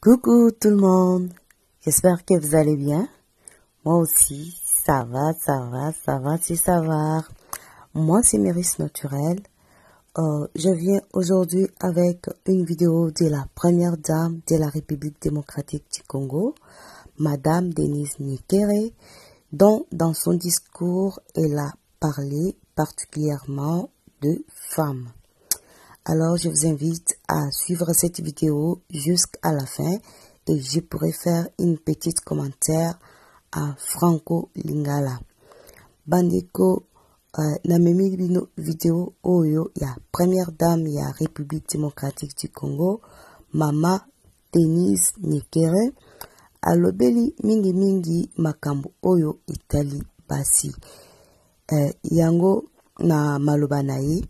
Coucou tout le monde, j'espère que vous allez bien. Moi aussi, ça va, c'est ça va. Moi, c'est Méris Naturel. Je viens aujourd'hui avec une vidéo de la première dame de la République démocratique du Congo, Madame Denise Nyekere, dont dans son discours, elle a parlé particulièrement de femmes. Alors, je vous invite à suivre cette vidéo jusqu'à la fin et je pourrai faire une petite commentaire à Franco Lingala. Bandeko, na memi bino vidéo oyo ya première dame ya République démocratique du Congo, Mama Denise Nyekere, alobeli mingi makambo oyo itali basi. Yango na maloba na ye,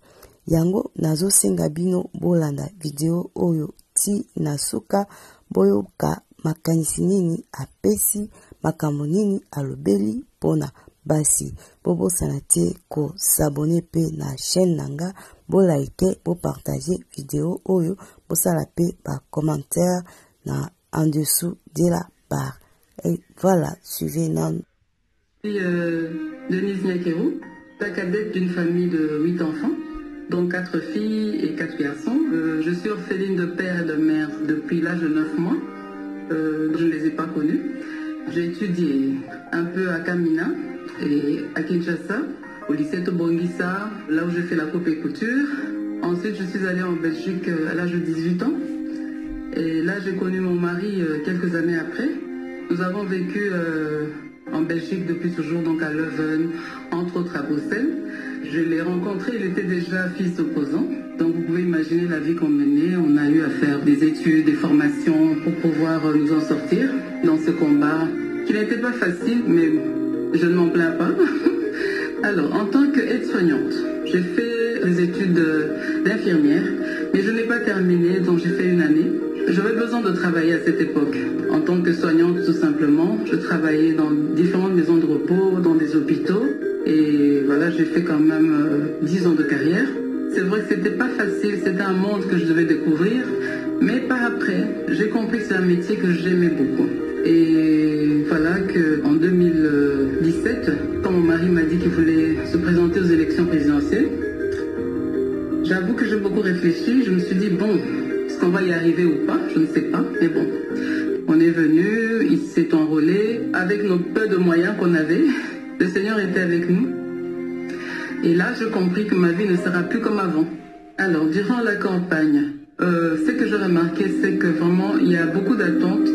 yango nazo senga bino bolanda video oyo ti nasuka boyoka makanisi nini apesi makambo nini alobeli pona basi. Bobo sanate ko s'abonner pe na chaîne nanga, bo like, bo partager video oyo, bo sala pe ba commentaire na en dessous de la barre. Et voilà, suivez nan. Denise Nyekere, la cadette d'une famille de 8 enfants, dont 4 filles et 4 garçons. Je suis orpheline de père et de mère depuis l'âge de 9 mois. Je ne les ai pas connus. J'ai étudié un peu à Kamina et à Kinshasa, au lycée Tobongisa, là où j'ai fait la coupe et couture. Ensuite, je suis allée en Belgique à l'âge de 18 ans. Et là, j'ai connu mon mari quelques années après. Nous avons vécu en Belgique depuis toujours, donc à Leuven, entre autres à Bruxelles. Je l'ai rencontré, il était déjà fils opposant. Donc vous pouvez imaginer la vie qu'on menait. On a eu à faire des études, des formations pour pouvoir nous en sortir dans ce combat qui n'était pas facile, mais je ne m'en plains pas. Alors, en tant qu'aide-soignante, j'ai fait des études d'infirmière, mais je n'ai pas terminé, donc j'ai fait une année. J'avais besoin de travailler à cette époque. En tant que soignante, tout simplement, je travaillais dans différentes maisons de repos, dans des hôpitaux. Et voilà, j'ai fait quand même 10 ans de carrière. C'est vrai que c'était pas facile, c'était un monde que je devais découvrir. Mais par après, j'ai compris que c'est un métier que j'aimais beaucoup. Et voilà qu'en 2017, quand mon mari m'a dit qu'il voulait se présenter aux élections présidentielles, j'avoue que j'ai beaucoup réfléchi. Je me suis dit, bon, est-ce qu'on va y arriver ou pas? Je ne sais pas, mais bon. On est venu, il s'est enrôlé avec nos peu de moyens qu'on avait. Le Seigneur était avec nous. Et là, j'ai compris que ma vie ne sera plus comme avant. Alors, durant la campagne, ce que j'ai remarqué, c'est que vraiment, il y a beaucoup d'attentes.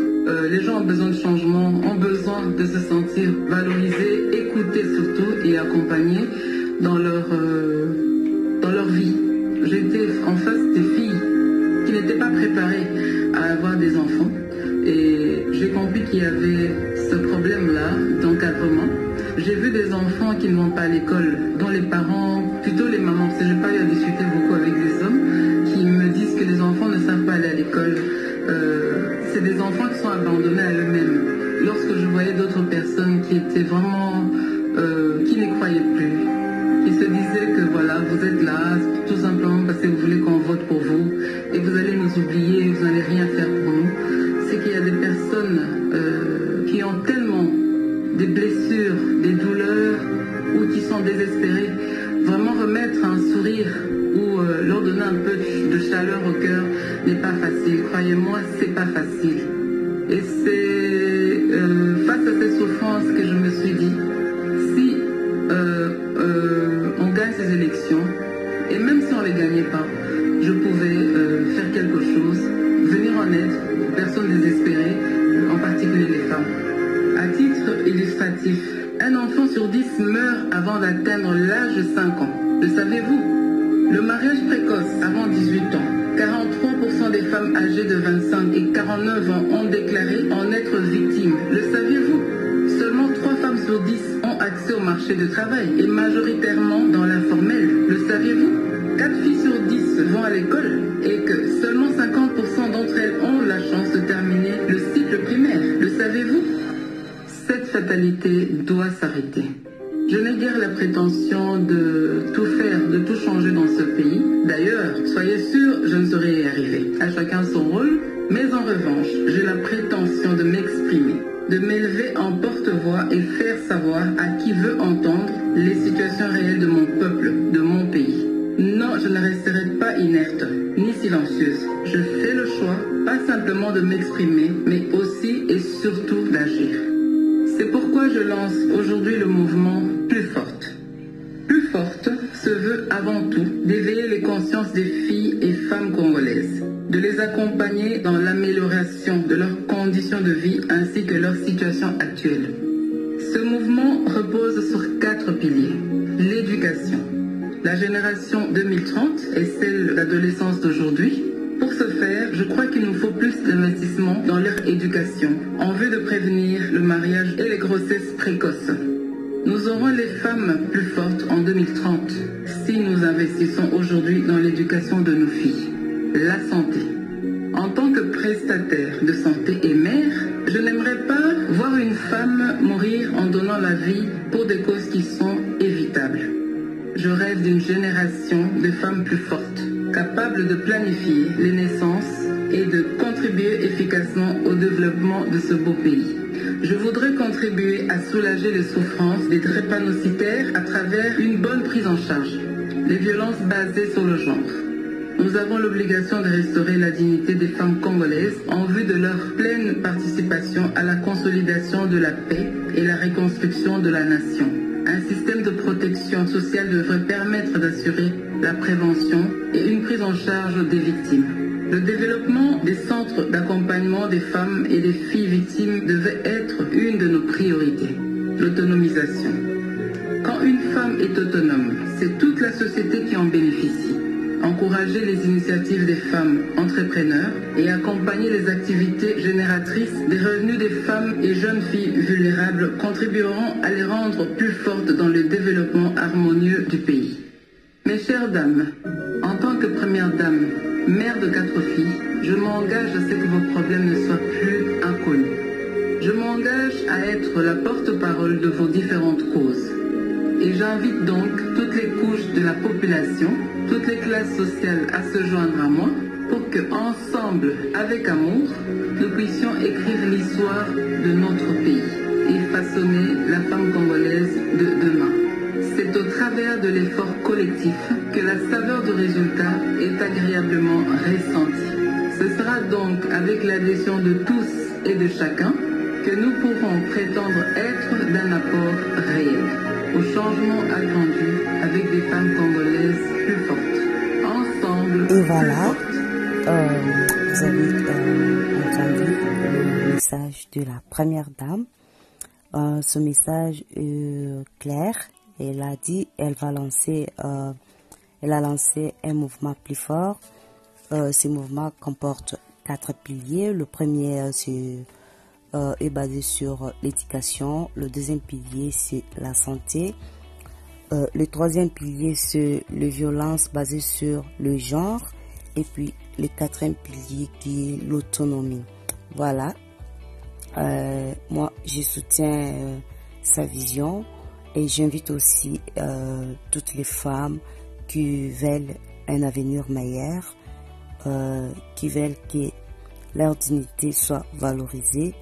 Les gens ont besoin de changement, ont besoin de se sentir valorisés, écoutés surtout et accompagnés dans leur vie. J'étais en face des filles qui n'étaient pas préparées à avoir des enfants. Et j'ai compris qu'il y avait ce problème-là d'encadrement. J'ai vu des enfants qui ne vont pas à l'école, dont les parents, plutôt les mamans, parce que je n'ai pas eu à discuter beaucoup avec des hommes, qui me disent que les enfants ne savent pas aller à l'école. C'est des enfants qui sont abandonnés à eux-mêmes. Lorsque je voyais d'autres personnes qui étaient vraiment, qui n'y croyaient plus, qui se disaient que voilà, vous êtes là, tout simplement parce que vous voulez qu'on vote pour vous, et vous allez nous oublier, vous n'allez rien faire pour nous, c'est qu'il y a des personnes qui ont tellement des blessures, des douleurs, ou qui sont désespérées. Vraiment remettre un sourire ou leur donner un peu de chaleur au cœur n'est pas facile. Croyez-moi, c'est pas facile. Et c'est face à ces souffrances que je me suis dit, si on gagne ces élections, et même si on ne les gagnait pas, je pouvais faire quelque chose, venir en aide aux personnes désespérées, en particulier les femmes. À titre illustratif, un enfant sur 10 meurt avant d'atteindre l'âge de 5 ans. Le saviez-vous? Le mariage précoce avant 18 ans. 43% des femmes âgées de 25 et 49 ans ont déclaré en être victimes. Le saviez-vous? Seulement 3 femmes sur 10 ont accès au marché du travail et majoritairement dans l'informel. Le saviez-vous? 4 filles sur 10 vont à l'école et que seulement 50% d'entre elles ont la chance de terminer le cycle primaire. Le savez-vous? Cette fatalité doit s'arrêter. Je n'ai guère la prétention de tout faire, de tout changer dans ce pays. D'ailleurs, soyez sûrs, je ne saurais y arriver. À chacun son rôle, Mais en revanche, j'ai la prétention de m'exprimer, de m'élever en porte-voix et faire savoir à qui veut entendre les situations réelles de mon peuple, de mon pays. Non, je ne resterai pas inerte, ni silencieuse. Je fais le choix, pas simplement de m'exprimer, mais aussi et surtout d'agir. C'est pourquoi je lance aujourd'hui le mouvement Plus Forte. Plus Forte se veut avant tout d'éveiller les consciences des filles et femmes congolaises, de les accompagner dans l'amélioration de leurs conditions de vie ainsi que leur situation actuelle. Ce mouvement repose sur 4 piliers. L'éducation. La génération 2030 est celle d'adolescence d'aujourd'hui. Pour ce faire, je crois qu'il nous faut plus d'investissement dans leur éducation en vue de prévenir le mariage et les grossesses précoces. Nous aurons les femmes plus fortes en 2030 si nous investissons aujourd'hui dans l'éducation de nos filles. La santé. En tant que prestataire de santé et mère, je n'aimerais pas voir une femme mourir en donnant la vie pour des causes qui sont évitables. Je rêve d'une génération de femmes plus fortes, capables de planifier les naissances et de contribuer efficacement au développement de ce beau pays. Je voudrais contribuer à soulager les souffrances des drépanocytaires à travers une bonne prise en charge, les violences basées sur le genre. Nous avons l'obligation de restaurer la dignité des femmes congolaises en vue de leur pleine participation à la consolidation de la paix et la reconstruction de la nation. Un système de protection sociale devrait permettre d'assurer la prévention et une prise en charge des victimes. Le développement des centres d'accompagnement des femmes et des filles victimes devait être une de nos priorités. L'autonomisation. Quand une femme est autonome, c'est toute la société qui en bénéficie. Encourager les initiatives des femmes entrepreneurs et accompagner les activités génératrices des revenus des femmes et jeunes filles vulnérables contribueront à les rendre plus fortes dans le développement harmonieux du pays. Mes chères dames, en tant que première dame, mère de 4 filles, je m'engage à ce que vos problèmes ne soient plus inconnus. Je m'engage à être la porte-parole de vos différentes causes. Et j'invite donc toutes les couches de la population, toutes les classes sociales à se joindre à moi pour que, ensemble, avec amour, nous puissions écrire l'histoire de notre pays et façonner la femme congolaise de demain. C'est au travers de l'effort collectif que la saveur du résultat est agréablement ressentie. Ce sera donc avec l'adhésion de tous et de chacun que nous pourrons prétendre être d'un apport réel au changement attendu avec des femmes congolaises plus fortes. Ensemble, et voilà, plus fortes. vous avez entendu le message de la première dame. Ce message est clair. Elle a dit, elle a lancé un mouvement plus fort. Ce mouvement comporte 4 piliers. Le premier est basé sur l'éducation. Le deuxième pilier, c'est la santé. Le troisième pilier, c'est les violences basées sur le genre. Et puis, le quatrième pilier qui est l'autonomie. Voilà. Moi, je soutiens sa vision. Et j'invite aussi toutes les femmes qui veulent un avenir meilleur, qui veulent que leur dignité soit valorisée,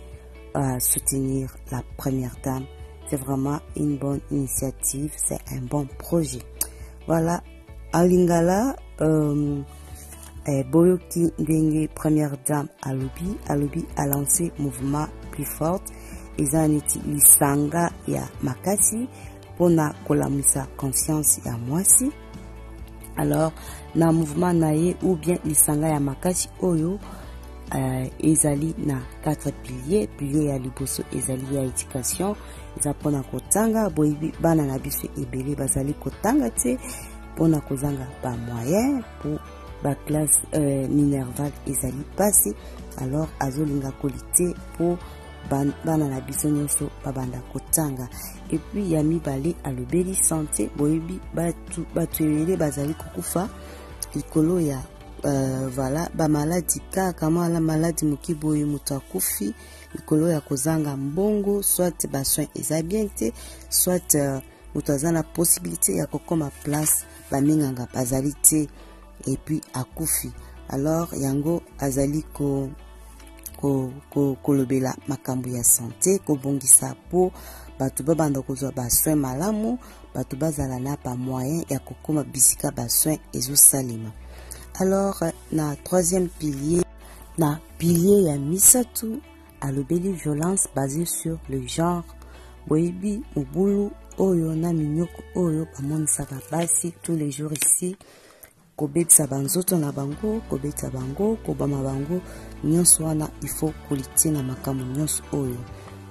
à soutenir la première dame. C'est vraiment une bonne initiative, c'est un bon projet. Voilà, à Lingala, Boyoki Ndenge, première dame Alobi a lancé mouvement plus fort. Ezaniti lisanga ya makasi pona kolamisa conscience ya mwasi. Alors na mouvement naye ou bien lisanga ya makasi oyo ezali na 4 piliers. Pilier ya liboso ezali ya éducation, eza pona kotanga boyibi bana na biso ebele bazali kotanga te pona kozanga ba moyen pour ba classe minerval ezali passé. Alors azolinga kolite pour bana na biso nyonso babanda kotanga. Et puis ya mibale alobeli santé boyebi batu ebele bazali kokufa likolo ya voilà ba maladie kama la maladie moki boye mutu akufi likolo ya kozanga mbongo, soit ba soins eza bien te, soit mutu aza na possibilité ya kokoma place baminganga bazali te et puis akufi. Alors yango azali ko kolobela makambo ya santé, kobongisa po bato babanda kozwa ba soin malamu, bato bazala na pa moyen ya kokoma bisika ba soin ezosalema. Alors na troisième pilier, na pilier ya misatu alobeli violence basée sur le genre. Boyebi mobulu oyo na minyoko oyo bamonisaka basi tous les jours ici, kobetisa banzoto na bango, kobetisa bango, kobama bango, nyonso wana il faut koliti na makambo nyonso oyo.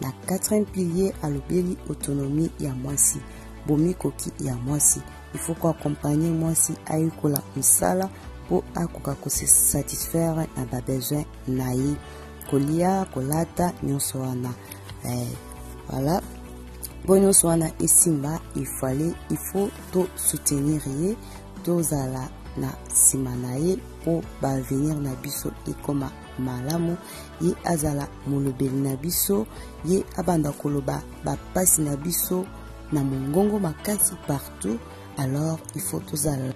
Na quatrième pilier alobeli autonomie ya mwasi, bomi koki ya mwasi, il faut ko accompagner mwasi ayikola msala po akoka ko se satisfaire na ba besoin na ye, kolia, kolata, nyonso wana. Voilà. Bon nyonso wana esimba, il faut to soutenir ye, to zala na sima na ye po ba venir na biso ekoma malamu, ye azala molobeli na biso, ye abanda koloba ba pasi na biso na mongongo makasi partout. Alors il faut to zala